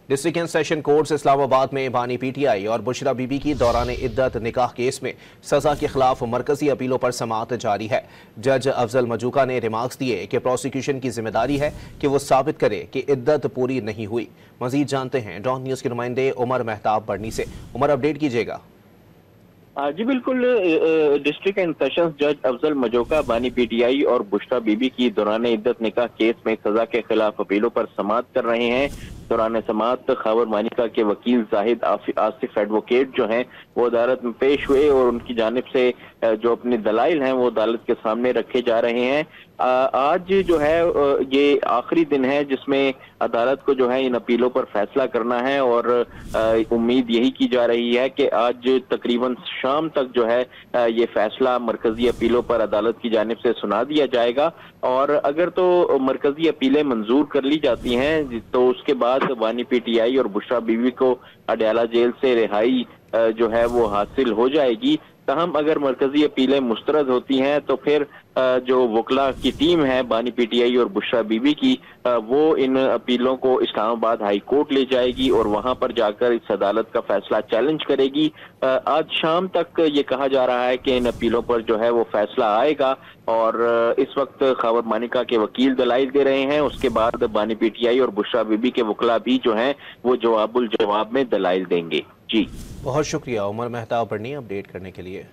District and session courts Islamabad में बानी PTI और बुशरा बीबी की दौरान इद्दत निकाह केस में सजा के खिलाफ मरकजी अपीलों पर समाअत जारी है। जज अफजल मजूका ने रिमार्क्स दिए कि प्रोसिक्यूशन की जिम्मेदारी है कि वो साबित करे कि इद्दत पूरी नहीं हुई। मजीद जानते हैं डॉन न्यूज़ के नुमाइंदे उमर मेहताब बढ़नी से। उमर, अपडेट कीजिएगा। जी बिल्कुल। डिस्ट्रिक्ट एंड सेशंस जज अफजल मजोका बानी पीटीआई और बुशरा बीबी की दौरान इद्दत निकाह केस में सजा के खिलाफ अपीलों पर समाअत कर रहे हैं। दौरान समाअत खावर मानिका के वकील जाहिद आसिफ एडवोकेट जो हैं वो अदालत में पेश हुए और उनकी जानिब से जो अपने दलाइल हैं वो अदालत के सामने रखे जा रहे हैं। आज जो है ये आखिरी दिन है जिसमें अदालत को जो है इन अपीलों पर फैसला करना है और उम्मीद यही की जा रही है कि आज तकरीबन शाम तक जो है ये फैसला मरकजी अपीलों पर अदालत की जानिब से सुना दिया जाएगा। और अगर तो मरकजी अपीलें मंजूर कर ली जाती हैं तो उसके बाद बानी पीटीआई और बुशरा बीवी को अडयाला जेल से रिहाई जो है वो हासिल हो जाएगी। तहम अगर मरकजी अपीलें मुस्तरद होती हैं तो फिर जो वकला की टीम है बानी पीटीआई और बुशरा बीबी की वो इन अपीलों को इस्लामाबाद हाई कोर्ट ले जाएगी और वहां पर जाकर इस अदालत का फैसला चैलेंज करेगी। आज शाम तक ये कहा जा रहा है कि इन अपीलों पर जो है वो फैसला आएगा और इस वक्त खावर मानिका के वकील दलाइल दे रहे हैं। उसके बाद बानी पीटीआई और बुशरा बीबी के वकला भी जो हैं वो जवाब में दलाइल देंगे। जी बहुत शुक्रिया उमर मेहताब बढ़नी अपडेट करने के लिए।